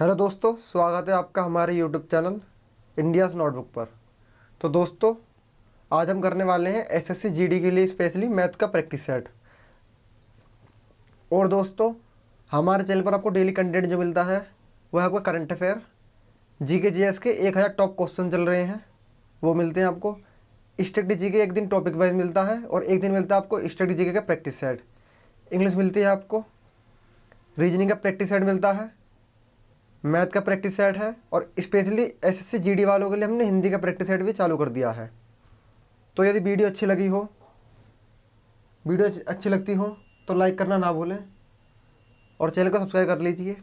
Hello दोस्तों, स्वागत है आपका हमारे यूट्यूब चैनल इंडियाज़ नोटबुक पर। तो दोस्तों, आज हम करने वाले हैं एसएससी जीडी के लिए स्पेशली मैथ का प्रैक्टिस सेट। और दोस्तों, हमारे चैनल पर आपको डेली कंटेंट जो मिलता है वह आपका करंट अफेयर, जीके जीएस के 1000 टॉप क्वेश्चन चल रहे हैं वो मिलते हैं आपको। स्टडी जीके एक दिन टॉपिक वाइज मिलता है और एक दिन मिलता है आपको स्टडी जीके का प्रैक्टिस सेट। इंग्लिश मिलती है आपको, रीजनिंग का प्रैक्टिस सेट मिलता है, मैथ का प्रैक्टिस सेट है और स्पेशली एसएससी जीडी वालों के लिए हमने हिंदी का प्रैक्टिस सेट भी चालू कर दिया है। तो यदि वीडियो अच्छी लगी हो, वीडियो अच्छी लगती हो तो लाइक करना ना भूलें और चैनल को सब्सक्राइब कर लीजिए।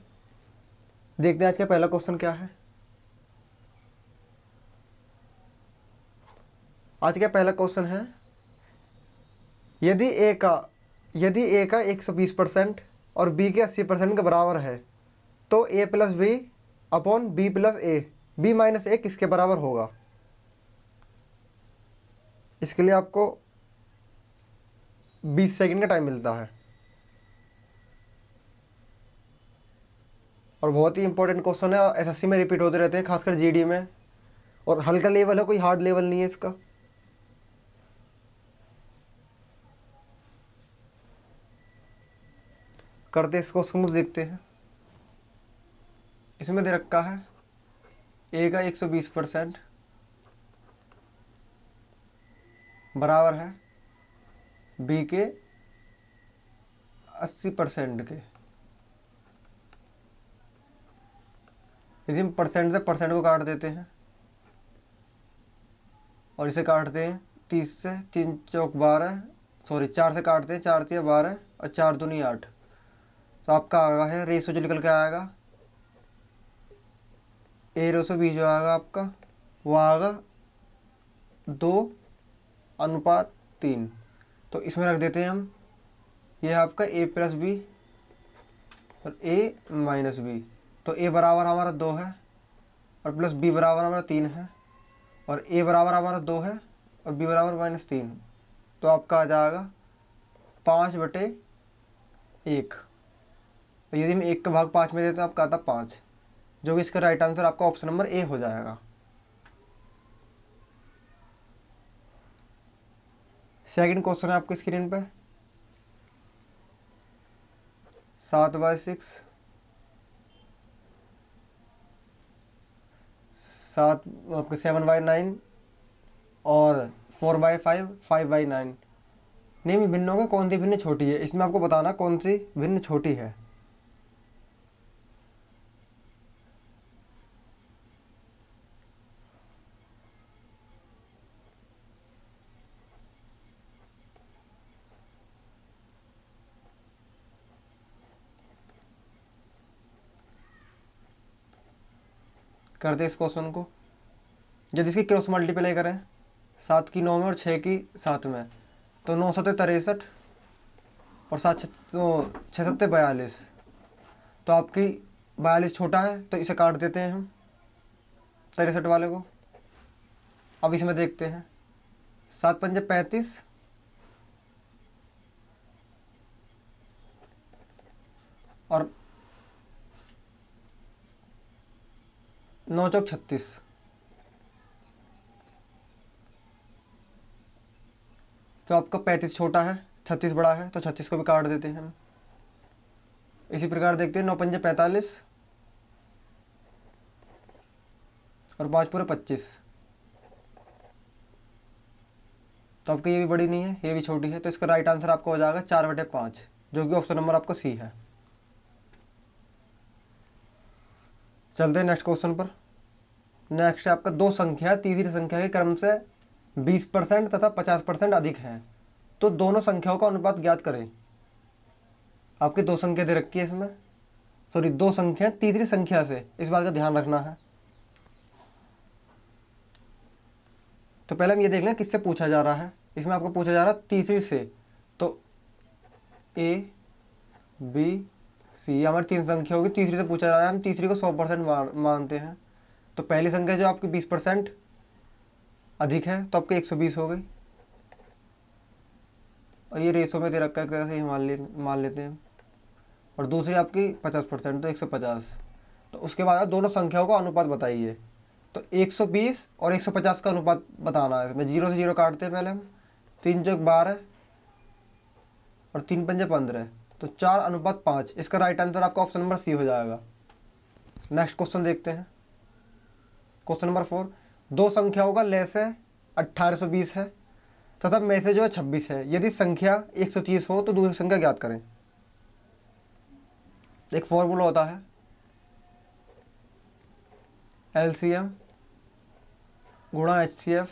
देखते हैं आज का पहला क्वेश्चन क्या है। आज का पहला क्वेश्चन है, यदि ए का 120% और बी के 80% के बराबर है तो A plus B upon B plus A, B minus A किसके बराबर होगा। इसके लिए आपको 20 सेकंड का टाइम मिलता है और बहुत ही इंपॉर्टेंट क्वेश्चन है। एसएससी में रिपीट होते रहते हैं, खासकर जीडी में, और हल्का लेवल है, कोई हार्ड लेवल नहीं है इसका। करते इस क्वेश्चन को देखते हैं। इसमें दे रखा है ए का 120% बराबर है बी के 80% के। यदि हम परसेंट से परसेंट को काट देते हैं और इसे काटते हैं 30 से, 3 चौक 12, सॉरी 4 से काटते हैं, 4 तिया 12 और 4 दूनी 8। तो आपका आगा है रेशो जो निकल के आएगा, ए रेशो बी जो आएगा आपका वो आएगा 2:3। तो इसमें रख देते हैं हम, ये आपका ए प्लस बी और ए माइनस बी। तो ए बराबर हमारा 2 है और प्लस बी बराबर हमारा 3 है और ए बराबर हमारा 2 है और बी बराबर -3। तो आपका आ जाएगा 5/1। तो यदि हम 1 का भाग 5 में देते तो आपका आता 5, जो कि इसका राइट आंसर आपका ऑप्शन नंबर ए हो जाएगा। सेकंड क्वेश्चन है आपकी स्क्रीन पे, 7/6, 7/9 और 4/5, 5/9। निम्न भिन्नों में कौन सी भिन्न छोटी है। इसमें आपको बताना कौन सी भिन्न छोटी है। करते इस क्वेश्चन को। यदि इसकी क्रॉस मल्टीप्लाई करें 7 की 9 में और 6 की 7 में, तो 9 सत्ते 63 और 7 6 सत्ते 42। तो आपकी 42 छोटा है तो इसे काट देते हैं हम 63 वाले को। अब इसमें देखते हैं 7 पंजे 35 और 9 चौक 36। तो आपका 35 छोटा है, 36 बड़ा है, तो 36 को भी काट देते हैं हम। इसी प्रकार देखते हैं 9 पंजे 45 और 5 पूरे 25। तो आपकी ये भी बड़ी नहीं है, ये भी छोटी है, तो इसका राइट आंसर आपका हो जाएगा 4/5, जो कि ऑप्शन नंबर आपका सी है। चलते हैं नेक्स्ट क्वेश्चन पर। नेक्स्ट है आपका दो संख्या तीसरी संख्या के क्रम से 20% तथा 50% अधिक है, तो दोनों संख्याओं का अनुपात ज्ञात करें। आपकी दो संख्या दे रखी है इसमें, सॉरी दो संख्या तीसरी संख्या से, इस बात का ध्यान रखना है। तो पहले हम ये देख लें किससे पूछा जा रहा है। इसमें आपको पूछा जा रहा है तीसरी से, तो ए बी सी हमारी तीन संख्या होगी, तीसरी से पूछा जा रहा है, हम तीसरी को 100% मानते हैं। तो पहली संख्या जो आपकी 20% अधिक है तो आपकी 120 हो गई, और ये रेशो में दे रखा है कैसे ही मान लेते हैं। और दूसरी आपकी 50% तो 150। तो उसके बाद दोनों संख्याओं का अनुपात बताइए। तो 120 और 150 का अनुपात बताना है। मैं 0 से 0 काटते हैं पहले हम। 3 चौक 12 और 3 पंजे 15, तो 4:5। इसका राइट आंसर आपका ऑप्शन नंबर सी हो जाएगा। नेक्स्ट क्वेश्चन देखते हैं। क्वेश्चन नंबर 4, दो संख्याओं का लेस है 1820 है तथा में से जो है 26 है। यदि संख्या 130 हो तो दूसरी संख्या ज्ञात करें। एक फॉर्मूला होता है LCM गुणा HCF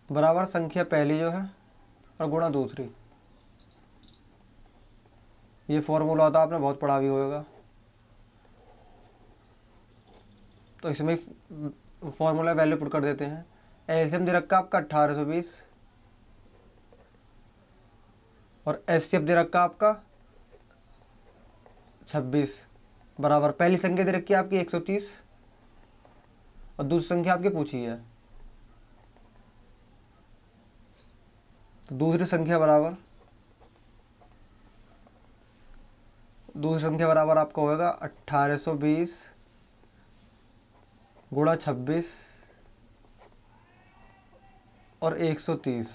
बराबर संख्या पहली जो है और गुणा दूसरी। ये फॉर्मूला होता है, आपने बहुत पढ़ा भी होगा। तो इसमें फॉर्मूला वैल्यू पुट कर देते हैं। LCM दे रखा आपका 1820 और HCF दे रखा आपका 26 बराबर पहली संख्या दे रखी है आपकी 130 और दूसरी संख्या आपकी पूछी है। तो दूसरी संख्या बराबर आपका होगा 1820 गुणा 26 और 130।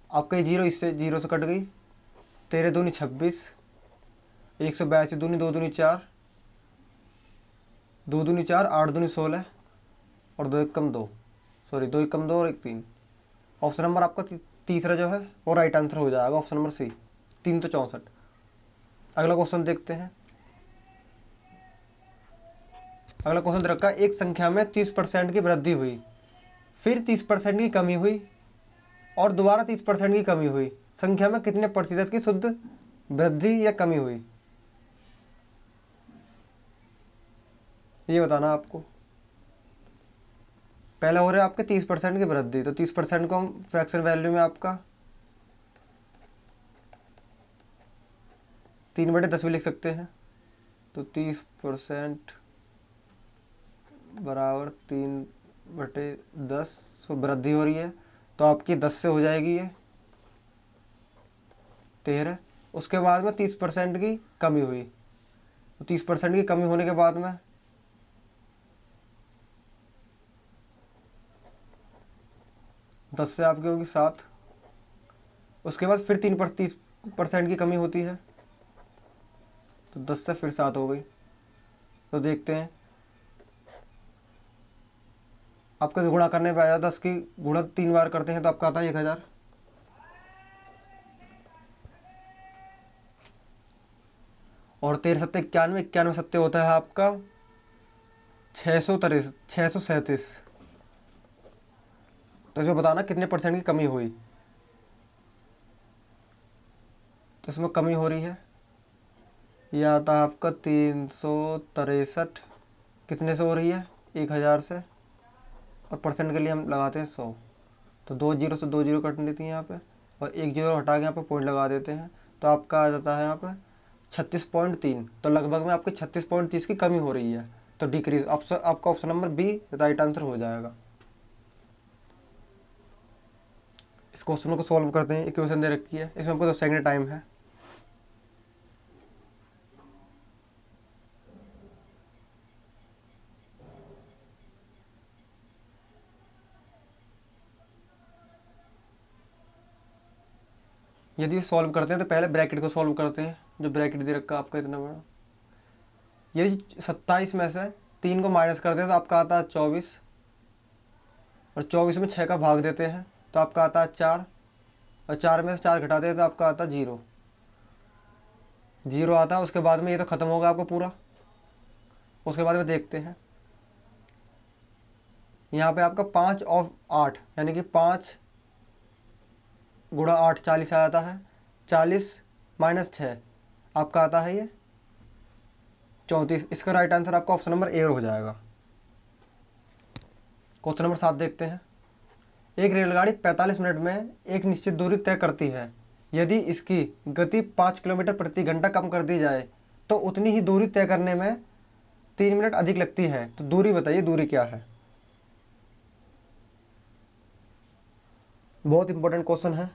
आपका ये जीरो इससे जीरो से कट गई। 13 दूनी 26, 182 दूनी 2 दूनी 4, 2 दूनी 4, 8 दूनी 16 और 2 एक कम 2, सॉरी 2 एक कम 2 और 1 3। ऑप्शन नंबर आपका तीसरा जो है वो राइट आंसर हो जाएगा, ऑप्शन नंबर सी, 3 तो 64। अगला क्वेश्चन देखते हैं। अगला क्वेश्चन रखा है, एक संख्या में 30% की वृद्धि हुई, फिर 30% की कमी हुई और दोबारा 30% की कमी हुई। संख्या में कितने प्रतिशत की शुद्ध वृद्धि या कमी हुई, ये बताना आपको। पहले हो रहा है आपके 30% की वृद्धि, तो 30% को हम फ्रैक्शन वैल्यू में आपका 3/10 भी लिख सकते हैं। तो 30% बराबर 3/10 वृद्धि हो रही है, तो आपकी 10 से हो जाएगी ये 13। उसके बाद में 30% की कमी हुई, तो 30% की कमी होने के बाद में 10 से आपकी होगी 7। उसके बाद फिर 30% की कमी होती है, तो 10 से फिर 7 हो गई। तो देखते हैं आपका गुणा करने पे आया 10 की गुणा 3 बार करते हैं तो आपका आता है 1000। और 13 सत्ते 91, 91 सत्ते होता है आपका 637। तो इसमें बताना कितने परसेंट की कमी हुई। तो इसमें कमी हो रही है, यह आता है आपका 363। कितने से हो रही है, 1000 से, और परसेंट के लिए हम लगाते हैं 100। तो 2 जीरो से 2 जीरो कट लेती हैं यहाँ पे, और 1 जीरो हटा के यहाँ पे पॉइंट लगा देते हैं। तो आपका आ जाता है यहाँ पे 36.3। तो लगभग में आपकी 36.30 की कमी हो रही है, तो डिक्रीज। आपका option number B right answer हो जाएगा। इस क्वेश्चन को सॉल्व करते हैं। इक्वेशन दे रखी है, इसमें आपको 2 सेकंड टाइम है। यदि सॉल्व करते हैं तो पहले ब्रैकेट को सॉल्व करते हैं, जो ब्रैकेट दे रखा है आपका इतना बड़ा। यदि 27 में से 3 को माइनस करते हैं तो आपका आता है 24, और 24 में 6 का भाग देते हैं तो आपका आता है 4, और 4 में से 4 घटाते हैं तो आपका आता है 0। 0 आता है। उसके बाद में ये तो ख़त्म होगा आपका पूरा। उसके बाद में देखते हैं यहाँ पे आपका 5 और 8, यानी कि 5 गुणा 8 40 आ जाता है। 40 माइनस 6 आपका आता है ये 34। इसका राइट आंसर आपका ऑप्शन नंबर ए हो जाएगा। क्वेश्चन नंबर 7 देखते हैं। एक रेलगाड़ी 45 मिनट में एक निश्चित दूरी तय करती है। यदि इसकी गति 5 किलोमीटर प्रति घंटा कम कर दी जाए तो उतनी ही दूरी तय करने में 3 मिनट अधिक लगती है। तो दूरी बताइए, दूरी क्या है। बहुत इंपॉर्टेंट क्वेश्चन है।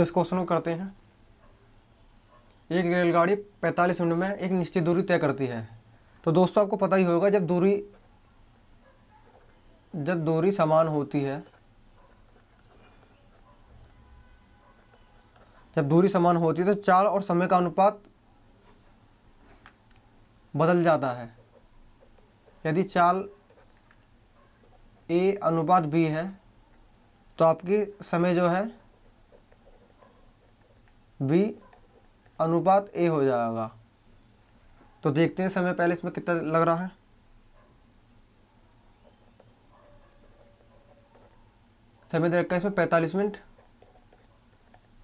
तो इस क्वेश्चन को करते हैं। एक रेलगाड़ी 45 मिनट में एक निश्चित दूरी तय करती है। तो दोस्तों आपको पता ही होगा, जब दूरी समान होती है, तो चाल और समय का अनुपात बदल जाता है। यदि चाल A अनुपात B है तो आपकी समय जो है B अनुपात A हो जाएगा। तो देखते हैं समय पहले इसमें कितना लग रहा है। समय दे रखा है इसमें 45 मिनट,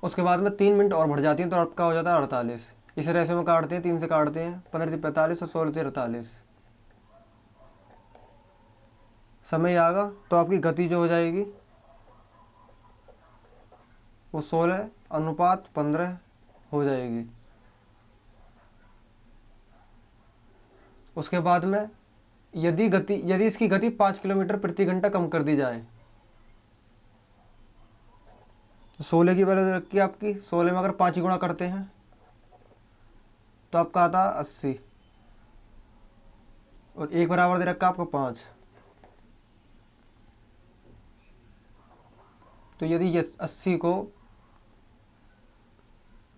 उसके बाद में 3 मिनट और बढ़ जाती हैं तो आपका हो जाता है 48। इसे रेशो में काटते हैं, 3 से काटते हैं, 15 से 45 और 16 से 48। समय आ गया तो आपकी गति जो हो जाएगी वो 16 अनुपात 15 हो जाएगी। उसके बाद में यदि इसकी गति 5 किलोमीटर प्रति घंटा कम कर दी जाए, तो 16 की वैल्यू रखी आपकी, 16 में अगर 5 ही गुणा करते हैं तो आपका आता है 80, और एक बराबर दे रखा आपको 5। तो यदि ये 80 को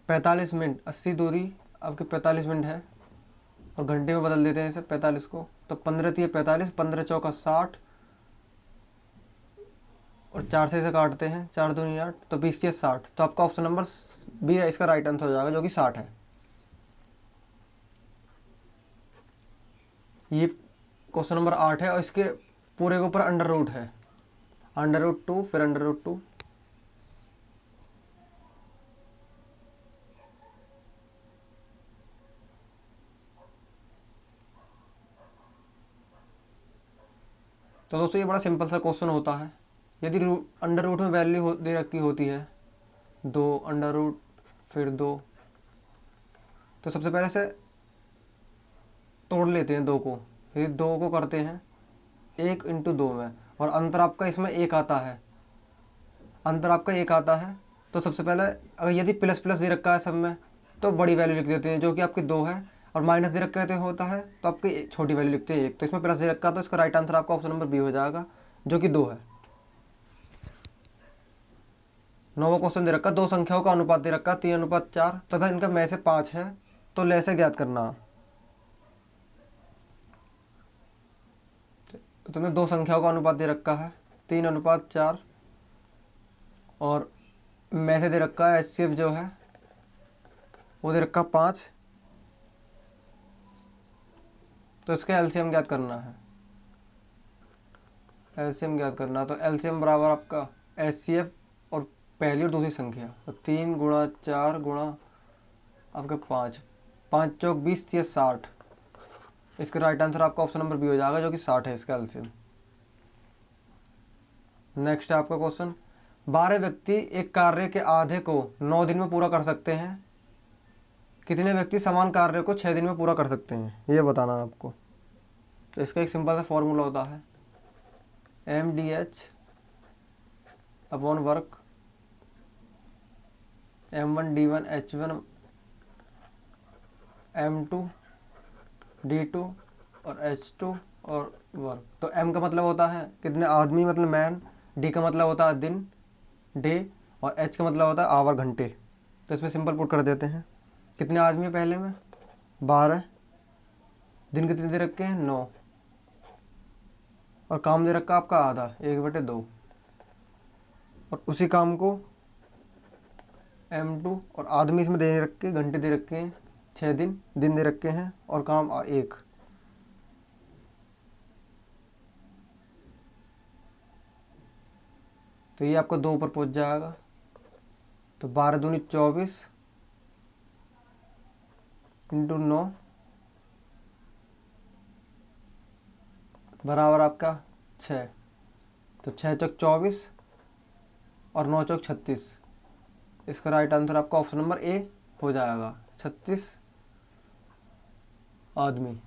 45 मिनट, 80 दूरी आपकी 45 मिनट है, और घंटे में बदल देते हैं इसे 45 को, तो 15 थी 45, 15 चौका 60, और 4 से इसे काटते हैं, 4 दूनी 8, तो 20 से 60। तो आपका ऑप्शन नंबर बी है इसका राइट आंसर हो जाएगा, जो कि 60 है। ये क्वेश्चन नंबर 8 है, और इसके पूरे के ऊपर अंडर रूट है, अंडर रूट 2, फिर अंडर रूट 2। तो दोस्तों ये बड़ा सिंपल सा क्वेश्चन होता है। यदि अंडर रूट में वैल्यू दे रखी होती है 2 अंडर रूट फिर 2, तो सबसे पहले से तोड़ लेते हैं 2 को, फिर 2 को करते हैं 1 इंटू 2 में, और अंतर आपका इसमें 1 आता है, तो सबसे पहले अगर यदि प्लस प्लस दे रखा है सब में तो बड़ी वैल्यू लिख देते हैं जो कि आपकी 2 है, और माइनस दे रखा होता है तो आपकी छोटी वैल्यू लिखते हैं 1। तो इसमें प्लस दे रखा है तो इसका राइट आंसर आपका ऑप्शन नंबर बी हो जाएगा, जो कि 2 है। 9वां क्वेश्चन दे रखा, 2 संख्याओं का अनुपात दे रखा 3:4 तथा इनका में से 5 है, तो ले से ज्ञात करना। तो तुम्हें 2 संख्याओं का अनुपात दे रखा है 3:4, और में से दे रखा है HCF जो है वो दे रखा 5, तो इसका एलसीएम ज्ञात करना है। तो एलसीएम बराबर आपका HCF और पहली और दूसरी संख्या, तो 3 गुणा 4 गुणा आपके 5, 5 चौक 20 या 60। इसका राइट आंसर आपका ऑप्शन नंबर बी हो जाएगा, जो कि 60 है इसका एलसीएम। नेक्स्ट है आपका क्वेश्चन, 12 व्यक्ति एक कार्य के आधे को 9 दिन में पूरा कर सकते हैं, कितने व्यक्ति समान कार्य को 6 दिन में पूरा कर सकते हैं, ये बताना है आपको। तो इसका एक सिंपल सा फॉर्मूला होता है MDH upon work, M1 D1 H1 M2 D2 और H2 और वर्क। तो M का मतलब होता है कितने आदमी, मतलब मैन, D का मतलब होता है दिन डे, और H का मतलब होता है आवर घंटे। तो इसमें सिंपल पुट कर देते हैं, कितने आदमी है पहले में 12, दिन कितने दे रखे हैं 9, और काम दे रखा आपका आधा 1/2, और उसी काम को M2 और आदमी इसमें दे रखे, घंटे दे रखे हैं 6 दिन, दिन दे रखे हैं, और काम 1। तो ये आपको 2 ऊपर पहुंच जाएगा, तो 12 दूनी 24 इंटू 9 बराबर आपका 6, तो 6 चौक 24 और 9 चौक 36। इसका राइट आंसर आपका ऑप्शन नंबर ए हो जाएगा, 36 आदमी।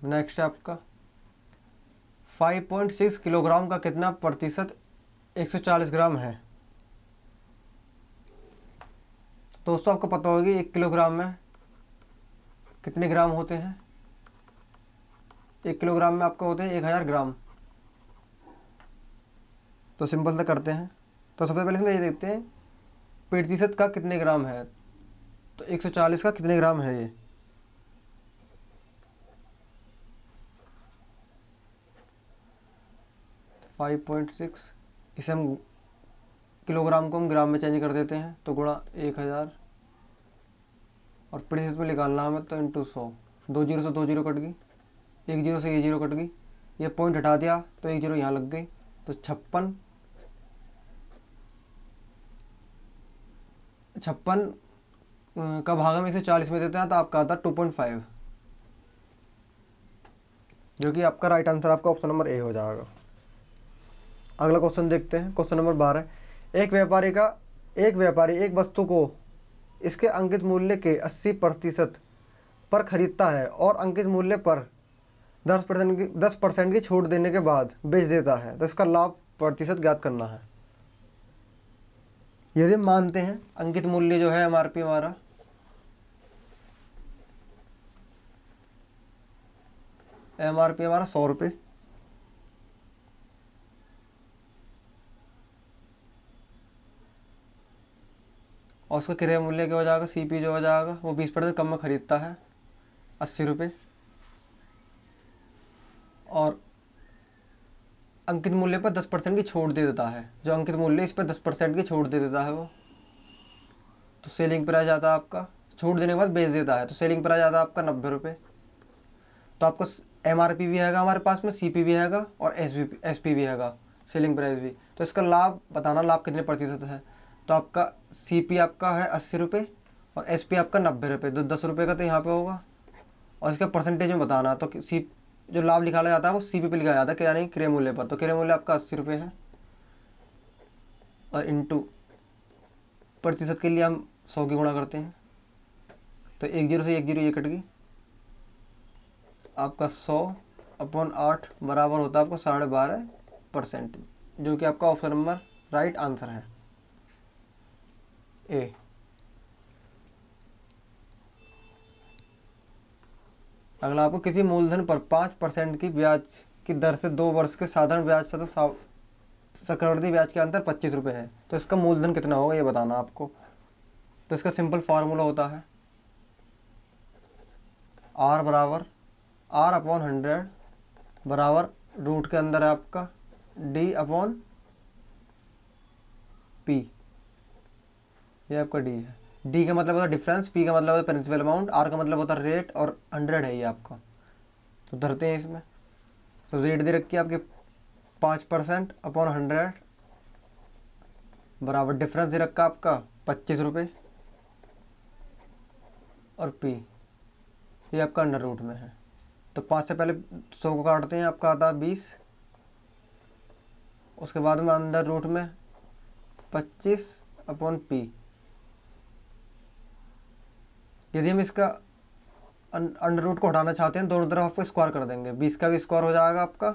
नेक्स्ट आपका 5.6 किलोग्राम का कितना प्रतिशत 140 ग्राम है। दोस्तों आपको पता होगी 1 किलोग्राम में कितने ग्राम होते हैं। 1 किलोग्राम में आपको होते हैं 1000 ग्राम। तो सिंपल से करते हैं। तो सबसे पहले इसमें ये देखते हैं प्रतिशत का कितने ग्राम है। तो 140 का कितने ग्राम है ये। तो 5.6, इसे हम किलोग्राम को हम ग्राम में चेंज कर देते हैं तो गुणा 1000 और प्रतिशत में निकालना हमें तो इंटू 100। 2 जीरो से 2 जीरो कट गई, 1 जीरो से ये जीरो कट गई, ये पॉइंट हटा दिया तो 1 जीरो यहाँ लग गई। तो 56 का भाग हम 140 में देते हैं तो आपका आता है 2.5, जो कि आपका राइट आंसर आपका ऑप्शन नंबर ए हो जाएगा। अगला क्वेश्चन देखते हैं। Question number 12। एक व्यापारी एक वस्तु को इसके अंकित मूल्य के 80% पर खरीदता है और अंकित मूल्य पर 10% की छूट देने के बाद बेच देता है, तो इसका लाभ प्रतिशत ज्ञात करना है। यदि हम मानते हैं अंकित मूल्य जो है एमआरपी हमारा हमारा 100 रुपये, और उसका क्रय मूल्य क्या हो जाएगा, सीपी जो हो जाएगा वो 20% कम में खरीदता है 80 रुपये, और अंकित मूल्य पर 10% की छूट दे देता है। जो अंकित मूल्य इस पर 10% की छूट दे देता है वो, तो सेलिंग प्राइस आता है आपका, छूट देने के बाद बेच देता है तो सेलिंग प्राइस आता है आपका 90 रुपये। तो आपको एमआरपी भी आएगा हमारे पास में, सीपी भी आएगा और एसपी भी आएगा, सेलिंग प्राइस भी। तो इसका लाभ बताना, लाभ कितने प्रतिशत है। तो आपका सीपी आपका है 80 रुपये और एसपी आपका 90 रुपये, तो 10 रुपये का तो यहाँ पे होगा, और इसका परसेंटेज में बताना। तो जो लाभ निकाला जाता है वो सीपी पे लिखा जाता है, यानी क्रय मूल्य पर। तो क्रय मूल्य आपका 80 रुपये है और इंटू प्रतिशत के लिए हम 100 की गुणा करते हैं तो 1 जीरो से 1 जीरो ये कट गई, आपका 100/8 बराबर होता है आपको 12.5%, जो कि आपका ऑप्शन नंबर राइट आंसर है ए। अगला आपको किसी मूलधन पर 5% की ब्याज की दर से 2 वर्ष के साधारण ब्याज तथा चक्रवृद्धि ब्याज के अंतर 25 रुपये है, तो इसका मूलधन कितना होगा ये बताना आपको। तो इसका सिंपल फार्मूला होता है R बराबर R/100 बराबर रूट के अंदर है आपका D/P, ये आपका D है। D का मतलब होता है डिफरेंस, P का मतलब होता है प्रिंसिपल अमाउंट, R का मतलब होता है रेट और 100 है ये आपका। तो धरते हैं इसमें, तो रेट दे रखी है आपके 5%/100 बराबर डिफरेंस दे रखा आपका 25 रुपये, और P ये आपका अंडर रूट में है। तो 5 से पहले 100 को काटते हैं, आपका आता है 20, उसके बाद में अंडर रूट में 25/P। यदि हम इसका अंडर रूट को हटाना चाहते हैं दोनों तरफ आपको स्क्वायर कर देंगे, 20 का भी स्क्वायर हो जाएगा आपका,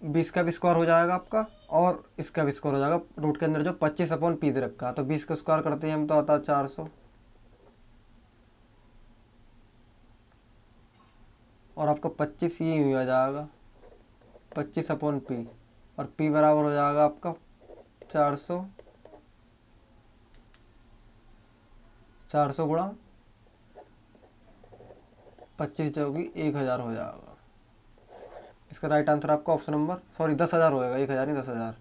20 का भी स्क्वायर हो जाएगा आपका, और इसका भी स्क्वायर हो जाएगा। रूट के अंदर जो 25/P दे रखा है, तो 20 का स्क्वायर करते हैं हम तो आता है 400, और आपका 25 ये हुआ जाएगा 25/P, और P बराबर हो जाएगा आपका 400 गुणा 25 जो कि 1000 हो जाएगा। इसका राइट आंसर आपका ऑप्शन नंबर 10,000 होएगा, 1000 नहीं 10,000।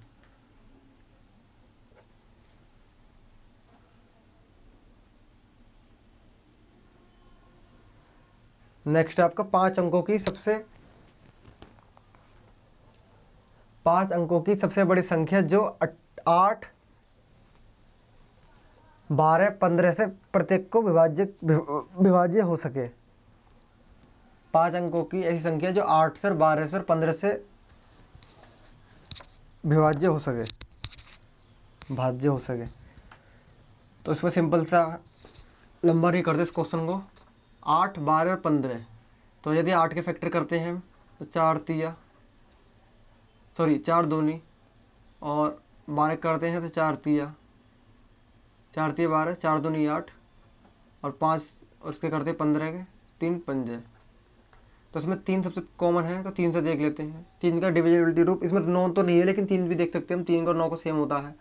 नेक्स्ट आपका 5 अंकों की सबसे बड़ी संख्या जो 8, 12, 15 से प्रत्येक को विभाज्य हो सके। 5 अंकों की ऐसी संख्या जो 8 से, 12 से और 15 से भाज्य हो सके। तो इसमें सिंपल सा लंबा नहीं करते इस क्वेश्चन को। 8, 12 और 15, तो यदि 8 के फैक्टर करते हैं तो 4 तिया सॉरी 4 दूनी और 12 करते हैं तो 4 तिया 12, 4 दूनी 8 और 5 उसके करते 15 के 3 पंजे। तो इसमें 3 सबसे कॉमन है, तो 3 से देख लेते हैं। 3 का डिविजिबिलिटी रूप, इसमें 9 तो नहीं है लेकिन 3 भी देख सकते हैं हम, 3 का 9 का सेम होता है।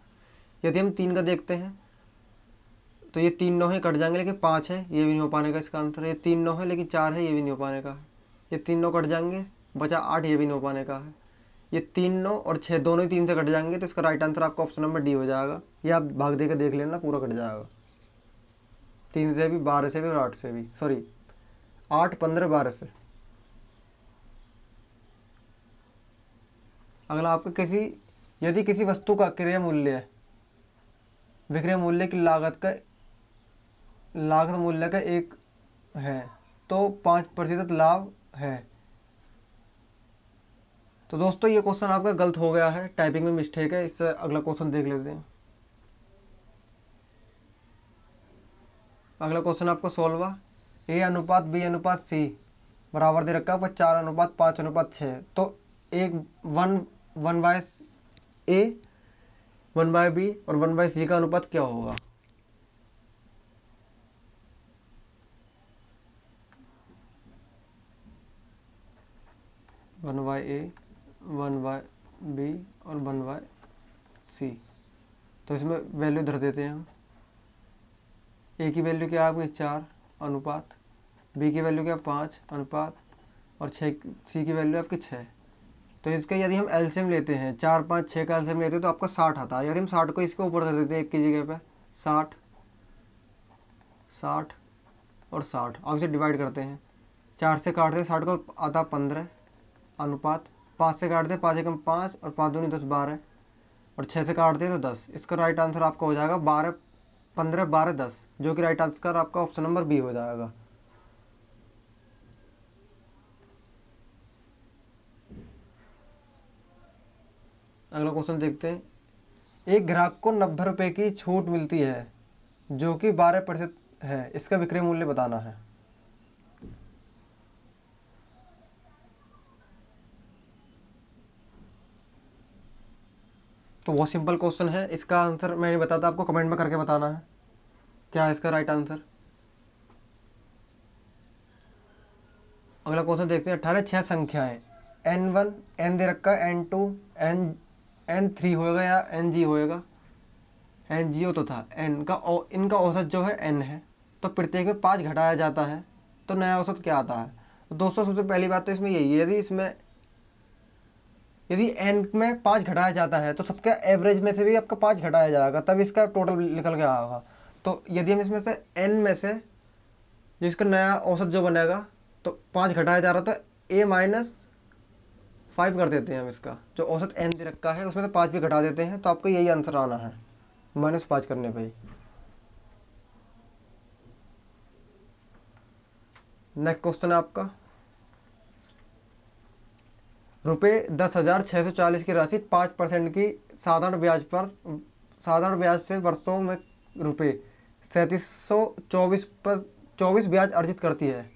यदि हम 3 का देखते हैं तो ये 3 9 है, कट जाएंगे, लेकिन 5 है, ये भी नहीं हो पाने का इसका आंसर। ये 3 9 है लेकिन 4 है, ये भी नहीं हो पाने का है। ये 3 9 कट जाएंगे, बचा 8, ये भी नहीं हो पाने का है। ये 3 9 और 6 दोनों ही 3 से कट जाएंगे, तो इसका राइट आंसर आपका ऑप्शन नंबर डी हो जाएगा। ये आप भाग दे के देख लेना, पूरा कट जाएगा। 3 से भी, 12 से भी और 8 से भी, सॉरी 8 15 12 से। अगला आपका यदि किसी वस्तु का क्रय मूल्य विक्रय मूल्य की लागत मूल्य का 1 है तो 5% लाभ है। तो दोस्तों ये क्वेश्चन आपका गलत हो गया है, टाइपिंग में मिस्टेक है। इससे अगला क्वेश्चन देख लेते हैं। अगला क्वेश्चन आपको 16वां, A अनुपात B अनुपात C बराबर दे रखा है आपका 4 अनुपात 5 अनुपात 6। तो एक 1/A 1/B और 1/C का अनुपात क्या होगा? वन बाय ए, 1/B और 1/C। तो इसमें वैल्यू धर देते हैं हम। ए की वैल्यू क्या है आपकी 4 अनुपात, बी की वैल्यू क्या 5 अनुपात और 6, सी की वैल्यू आपकी 6। तो इसका यदि हम एलसीएम लेते हैं, 4 5 6 का एलसीएम लेते हैं तो आपका 60 आता है। यदि हम 60 को इसके ऊपर कर देते हैं 1 की जगह पे, 60 60 और 60, अब इसे डिवाइड करते हैं। 4 से काटते हैं 60 को, आता 15 अनुपात, 5 से काटते हैं 5 एकम 5 और 5 दूनी 10 12 और 6 से काटते हैं तो 10। इसका राइट आंसर आपका हो जाएगा 12 15 12 10, जो कि राइट आंसर आपका ऑप्शन नंबर बी हो जाएगा। अगला क्वेश्चन देखते हैं। एक ग्राहक को 90 रुपये की छूट मिलती है जो कि 12% है, इसका विक्रय मूल्य बताना है। तो बहुत सिंपल क्वेश्चन है, इसका आंसर मैं नहीं बताता, आपको कमेंट में करके बताना है क्या है इसका राइट आंसर। अगला क्वेश्चन देखते हैं। 18 6 संख्याएं n1 n दे रखा है, n2 n3 होएगा या ng होएगा, NGO तो था n का, इनका औसत जो है n है, तो प्रत्येक में 5 घटाया जाता है तो नया औसत क्या आता है? तो दोस्तों सबसे पहली बात तो इसमें यही है, यदि n में 5 घटाया जाता है तो सबके एवरेज में से भी आपका 5 घटाया जाएगा, तब इसका टोटल निकल के आएगा। तो यदि हम इसमें से n में से जिसका नया औसत जो बनेगा तो 5 घटाया जा रहा, तो A-5 कर देते हैं हम। इसका जो औसत n दे रखा है उसमें से 5 भी घटा देते हैं, तो आपको यही आंसर आना है -5 करने पे ही। नेक्स्ट क्वेश्चन है आपका, ₹10,640 की राशि 5% की साधारण ब्याज से वर्षों में ₹3724 पर 24 ब्याज अर्जित करती है।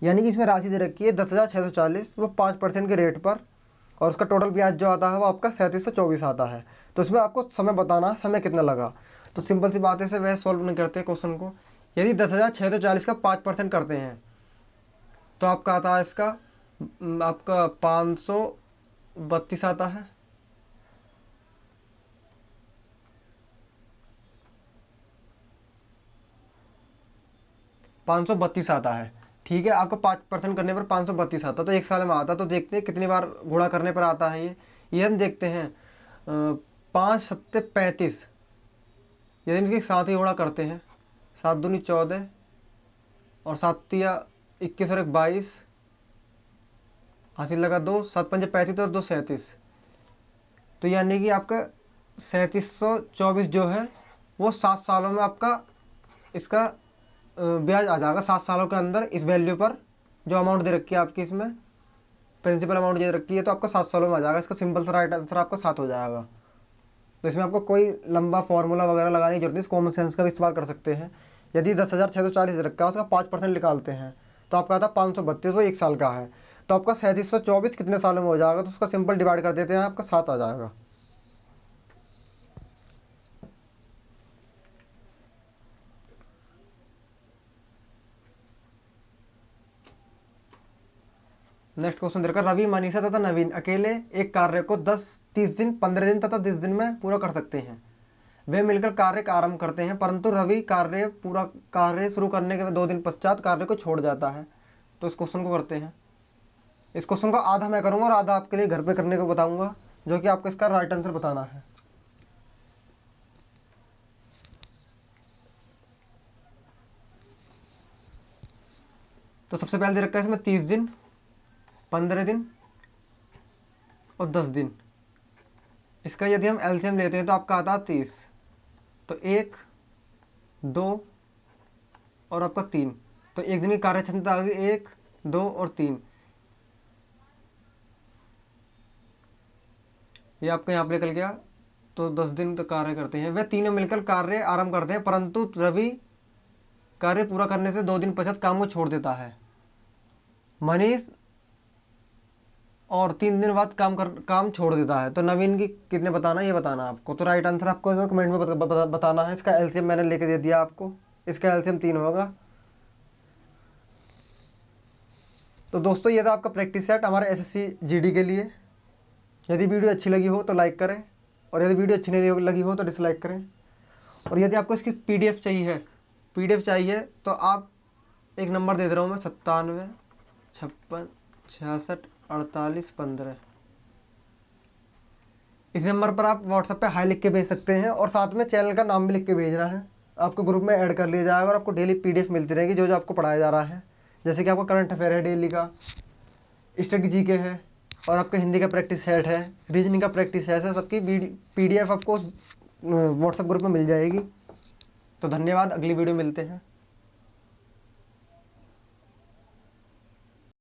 यानी कि इसमें राशि दे रखी है 10,640, वो 5% के रेट पर, और उसका टोटल ब्याज जो आता है वो आपका 3724 आता है। तो इसमें आपको समय बताना है, समय कितना लगा। तो सिंपल सी बात है, से वह सॉल्व नहीं करते क्वेश्चन को। यदि 10,640 का 5% करते हैं तो आपका आता है इसका आपका 532 आता है। आता है, ठीक है। आपको 5% करने पर 532 आता, तो 1 साल में आता। तो देखते हैं कितनी बार गुणा करने पर आता है ये हम देखते हैं। 5 7 35, यदि इसके साथ ही गुणा करते हैं, 7 दूनी 14 और 7 तिया 21 और 1 22, हासिल लगा 2, 7 पंजे 35 और 2 37। तो यानी कि आपका 3724 जो है वो 7 सालों में आपका इसका ब्याज आ जाएगा। 7 सालों के अंदर इस वैल्यू पर जो अमाउंट दे रखी है आपकी, इसमें प्रिंसिपल अमाउंट दे रखी है, तो आपका 7 सालों में आ जाएगा। इसका सिंपल सा राइट आंसर आपका 7 हो जाएगा। तो इसमें आपको कोई लंबा फॉर्मूला वगैरह लगाने की जरूरत नहीं, कॉमन सेंस का भी इस्तेमाल कर सकते हैं। यदि 10,640 रखा है, उसका 5% निकालते हैं तो आपका आता 532, वो 1 साल का है। तो आपका 3724 कितने सालों में हो जाएगा, तो उसका सिंपल डिवाइड कर देते हैं, आपका 7 आ जाएगा। नेक्स्ट क्वेश्चन देखकर रवि, मनीषा तथा नवीन अकेले एक कार्य को 10, 30 दिन, 15 दिन तथा 30 दिन में पूरा कर सकते हैं। वे मिलकर कार्य का आरंभ करते हैं, परंतु रवि कार्य शुरू करने के 2 दिन पश्चात कार्य को छोड़ जाता है। तो इस क्वेश्चन को करते हैं। इस क्वेश्चन का आधा मैं करूंगा और आधा आपके लिए घर पे करने को बताऊंगा, जो कि आपको इसका राइट आंसर बताना है। तो सबसे पहले दे रखा है इसमें 30 दिन, 15 दिन और 10 दिन। इसका यदि हम एलसीएम लेते हैं तो आपका आता है 30। तो 1, 2 और आपका 3। तो एक दिन की कार्य क्षमता आ गई 1, 2 और 3। ये आपका यहाँ पे निकल गया। तो 10 दिन तक कार्य करते हैं। वे तीनों मिलकर कार्य आरंभ करते हैं, परंतु रवि कार्य पूरा करने से 2 दिन पश्चात काम को छोड़ देता है। मनीष और 3 दिन बाद काम छोड़ देता है। तो नवीन की कितने बताना, ये बताना आपको। तो राइट आंसर आपको कमेंट में बताना है। इसका एलसीएम मैंने लेके दे दिया आपको। इसका एलसीएम 3 होगा। तो दोस्तों ये था आपका प्रैक्टिस सेट हमारे एसएससी जीडी के लिए। यदि वीडियो अच्छी लगी हो तो लाइक करें, और यदि वीडियो अच्छी नहीं लगी हो तो डिसलाइक करें। और यदि आपको इसकी पीडीएफ चाहिए तो आप एक नंबर दे रहा हूँ मैं, 97 56 66 48 15। इस नंबर पर आप व्हाट्सएप पे हाई लिख के भेज सकते हैं, और साथ में चैनल का नाम भी लिख के भेजना है। आपको ग्रुप में ऐड कर लिया जाएगा और आपको डेली पीडीएफ मिलती रहेगी जो आपको पढ़ाया जा रहा है। जैसे कि आपका करंट अफेयर है डेली का, स्टडी जीके है, और आपका हिंदी का प्रैक्टिस सेट है, रीजनिंग का प्रैक्टिस सेट है। सबकी पीडीएफ आपको व्हाट्सएप ग्रुप में मिल जाएगी। तो धन्यवाद, अगली वीडियो मिलते हैं।